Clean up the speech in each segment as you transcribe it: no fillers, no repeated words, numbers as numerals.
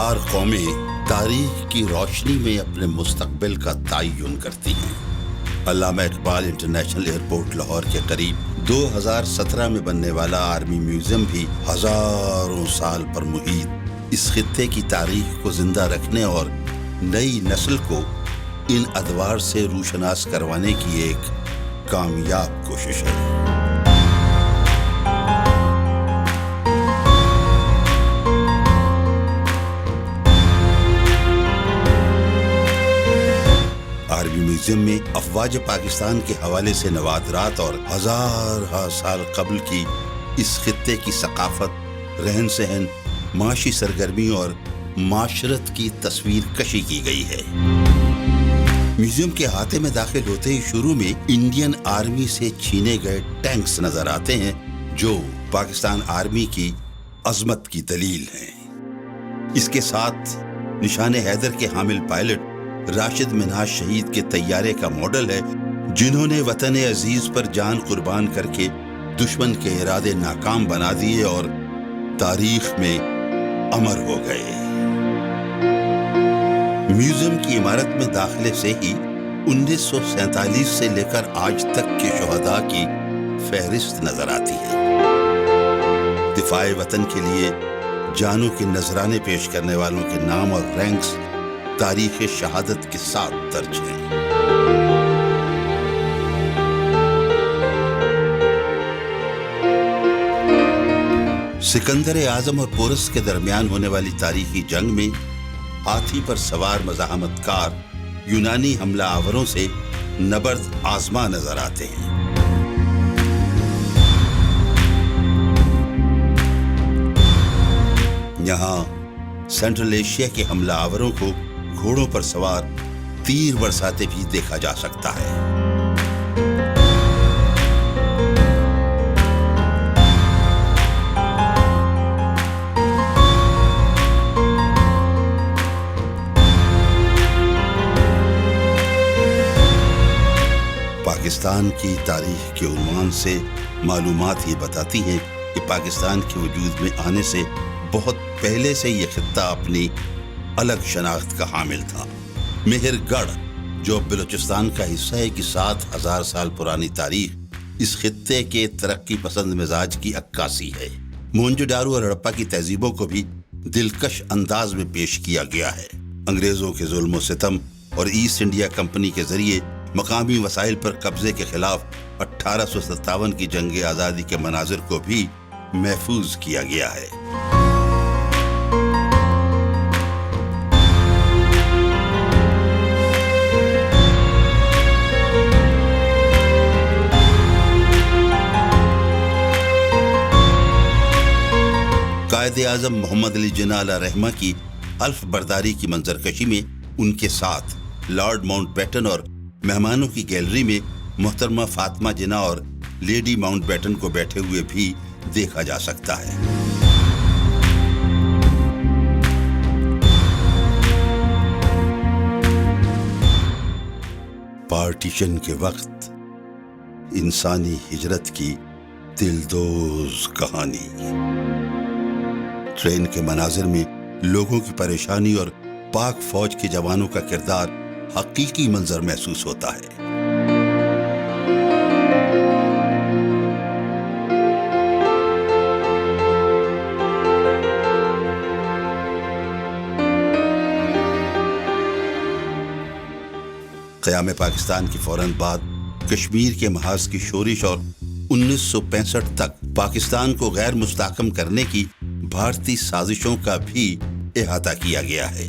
समझदार कौमें तारीख की रोशनी में अपने मुस्तकबिल का तयन करती हैं। अल्लामा इकबाल इंटरनेशनल एयरपोर्ट लाहौर के करीब 2017 में बनने वाला आर्मी म्यूजियम भी हजारों साल पर मुहित इस खित्ते की तारीख को जिंदा रखने और नई नस्ल को इन अदवार से रूशनास करवाने की एक कामयाब कोशिश है। आर्मी म्यूजियम में अफवाज पाकिस्तान के हवाले से नवादरात और हजार साल कबल की इस खित्ते की सकाफत, रहन सहन, माशी सरगर्मी और माशरत की तस्वीर कशी की गई है। म्यूजियम के अहाते में दाखिल होते ही शुरू में इंडियन आर्मी से छीने गए टैंक्स नजर आते हैं जो पाकिस्तान आर्मी की अजमत की दलील हैं। इसके साथ निशाने हैदर के हामिल पायलट राशिद मिन्हाज शहीद के तैयारे का मॉडल है, जिन्होंने वतन अजीज पर जान कुर्बान करके दुश्मन के इरादे नाकाम बना दिए और तारीख में अमर हो गए। म्यूजियम की इमारत में दाखिले से ही 1947 से लेकर आज तक के शुहदा की फहरिस्त नजर आती है। दिफाए वतन के लिए जानों के नजराने पेश करने वालों के नाम और रैंक्स तारीख शहादत के साथ दर्ज हैं। सिकंदर आजम और पोरस के दरमियान होने वाली तारीखी जंग में हाथी पर सवार मज़ाहमतकार यूनानी हमला आवरों से नबर्द आजमा नजर आते हैं। यहाँ सेंट्रल एशिया के हमला आवरों को घोड़ों पर सवार तीर बरसाते भी देखा जा सकता है। पाकिस्तान की तारीख के उन्वान से मालूमात ये बताती हैं कि पाकिस्तान के वजूद में आने से बहुत पहले से ये खित्ता अपनी अलग शनाख्त का हामिल था। मेहरगढ़, जो बलूचिस्तान का हिस्सा है, की 7000 साल पुरानी तारीख इस खित्ते के तरक्की पसंद मिजाज की अक्कासी है। मोहनजोदारो और हड़प्पा की तहजीबों को भी दिलकश अंदाज में पेश किया गया है। अंग्रेजों के जुल्म सितम और ईस्ट इंडिया कंपनी के जरिए मकामी वसाइल पर कब्जे के खिलाफ 1857 की जंग आज़ादी के मनाजिर को भी महफूज किया गया है। कायदे आज़म मोहम्मद अली जिन्ना अलैहि रहमा की अल्फ बरदारी की मंजरकशी में उनके साथ लॉर्ड माउंटबेटन और मेहमानों की गैलरी में मोहतरमा फातिमा जिन्ना और लेडी माउंटबेटन को बैठे हुए भी देखा जा सकता है। पार्टीशन के वक्त इंसानी हिजरत की दिलदोज कहानी। ट्रेन के मनाजिर में लोगों की परेशानी और पाक फौज के जवानों का किरदार हकीकी मंजर महसूस होता है। क़याम पाकिस्तान के फौरन बाद कश्मीर के महाज की शोरिश और 1965 तक पाकिस्तान को गैर मुस्तहकम करने की भारतीय साजिशों का भी इहाता किया गया है।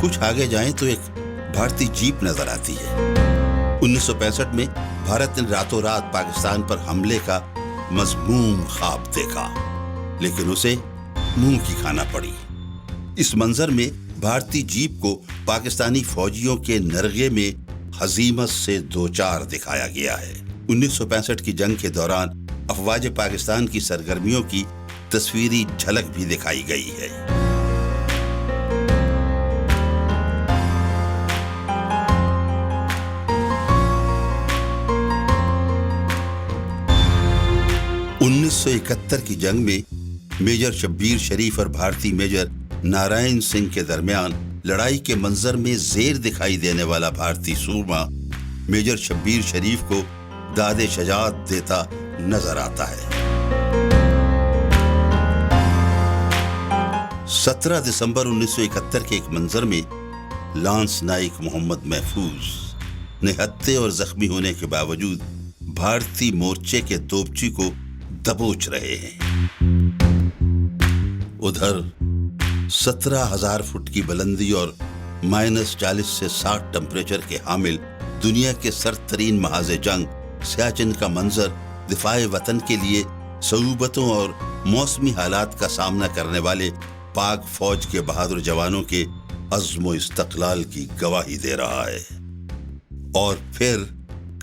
कुछ आगे जाएं तो एक भारतीय जीप नजर आती है। 1965 में भारत ने रातों रात पाकिस्तान पर हमले का मज़मूम ख्वाब देखा, लेकिन उसे मुंह की खाना पड़ी। इस मंजर में भारतीय जीप को पाकिस्तानी फौजियों के नरगे में हजीमत से दो चार दिखाया गया है। 1965 की जंग के दौरान अफवाज पाकिस्तान की सरगर्मियों की तस्वीरी झलक भी दिखाई गई है। उन्नीस 1971 की जंग में میجر شبیر شریف اور بھارتی میجر نارائن سنگھ کے درمیان لڑائی کے منظر میں زیر دکھائی دینے والا بھارتی سورما میجر شبیر شریف کو داد شجاعت دیتا نظر آتا ہے۔ 17 دسمبر 1971 کے ایک منظر میں لانس نائک محمد محفوظ نہتے اور زخمی ہونے کے باوجود بھارتی مورچے کے توپچی کو دبوچ رہے ہیں۔ ادھر 17,000 فٹ کی بلندی اور -40 سے 60 ٹمپریچر کے حامل دنیا کے سرد ترین محاذ جنگ سیاچن کا منظر دفاع وطن کے لیے صعوبتوں اور موسمی حالات کا سامنا کرنے والے پاک فوج کے بہادر جوانوں کے عزم و استقلال کی گواہی دے رہا ہے۔ اور پھر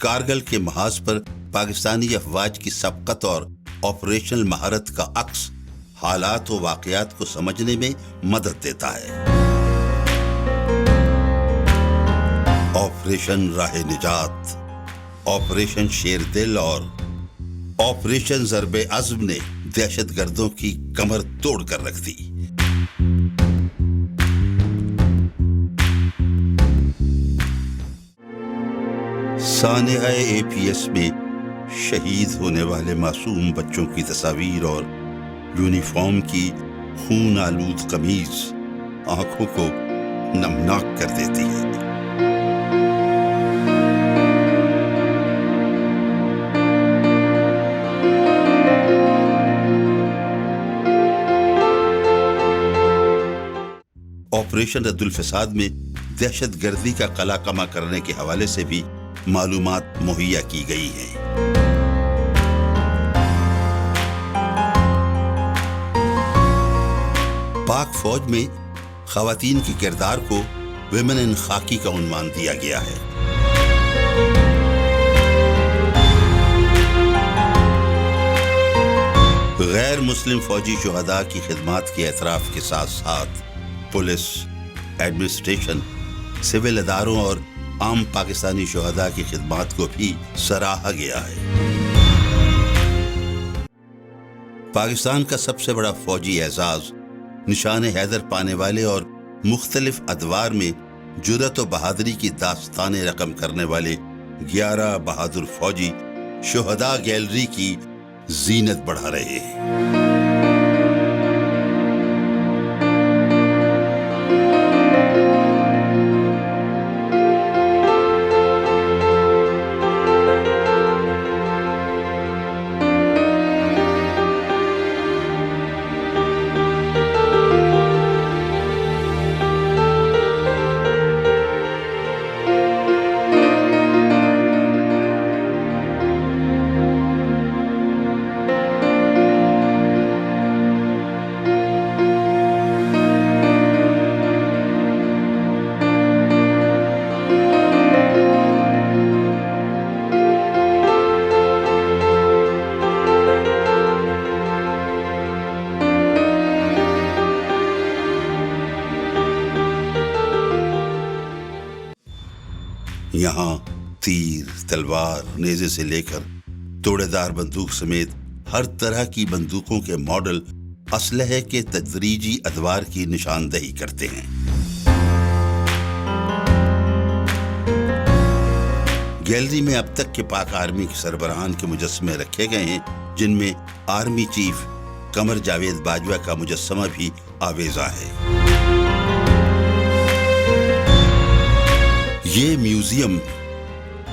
کارگل کے محاذ پر پاکستانی افواج کی سبقت اور آپریشنل مہارت کا عکس حالات و واقعات کو سمجھنے میں مدد دیتا ہے۔ آپریشن راہ نجات، آپریشن شیر دل اور آپریشن ضرب عزم نے دہشت گردوں کی کمر توڑ کر رکھ دی۔ سانحہ APS میں شہید ہونے والے معصوم بچوں کی تصاویر اور یونیفارم کی خون آلود قمیض آنکھوں کو نمناک کر دیتی ہے۔ آپریشن رد الفساد میں دہشت گردی کا قلع کما کرنے کے حوالے سے بھی معلومات مہیا کی گئی ہیں۔ پاک فوج میں خواتین کے کردار کو ویمن ان خاکی کا عنوان دیا گیا ہے۔ غیر مسلم فوجی شہداء کی خدمات کے اعتراف کے ساتھ ساتھ پولیس، ایڈمنسٹریشن، سول اداروں اور عام پاکستانی شہداء کی خدمات کو بھی سراہا گیا ہے۔ پاکستان کا سب سے بڑا فوجی اعزاز نشان حیدر پانے والے اور مختلف ادوار میں جرأت و بہادری کی داستانیں رقم کرنے والے 11 بہادر فوجی شہداء گیلری کی زینت بڑھا رہے ہیں۔ یہاں تیر، تلوار، نیزے سے لے کر توڑے دار بندوق سمیت ہر طرح کی بندوقوں کے ماڈل اسلحے کے تدریجی ادوار کی نشاندہی کرتے ہیں۔ گیلری میں اب تک کے پاک آرمی کے سربراہان کے مجسمے رکھے گئے ہیں، جن میں آرمی چیف قمر جاوید باجوہ کا مجسمہ بھی آویزاں ہے۔ یہ میوزیم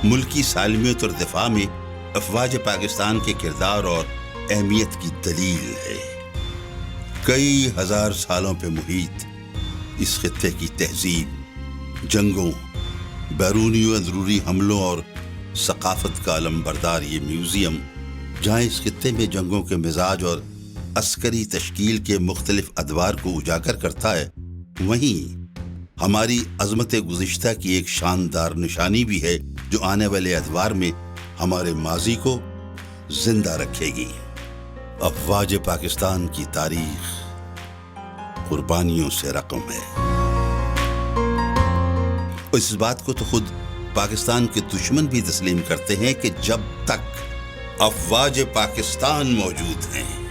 ملکی سالمیت اور دفاع میں افواج پاکستان کے کردار اور اہمیت کی دلیل ہے۔ کئی ہزار سالوں پہ محیط اس خطے کی تہذیب، جنگوں، بیرونی و اندرونی حملوں اور ثقافت کا علمبردار یہ میوزیم، جہاں اس خطے میں جنگوں کے مزاج اور عسکری تشکیل کے مختلف ادوار کو اجاگر کرتا ہے، وہیں ہماری عظمت گزشتہ کی ایک شاندار نشانی بھی ہے جو آنے والے ادوار میں ہمارے ماضی کو زندہ رکھے گی۔ افواج پاکستان کی تاریخ قربانیوں سے رقم ہے۔ اس بات کو تو خود پاکستان کے دشمن بھی تسلیم کرتے ہیں کہ جب تک افواج پاکستان موجود ہیں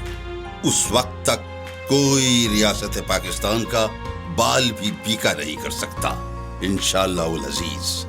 اس وقت تک کوئی ریاست پاکستان کا بال بھی بیکا نہیں کر سکتا، انشاءاللہ العزیز۔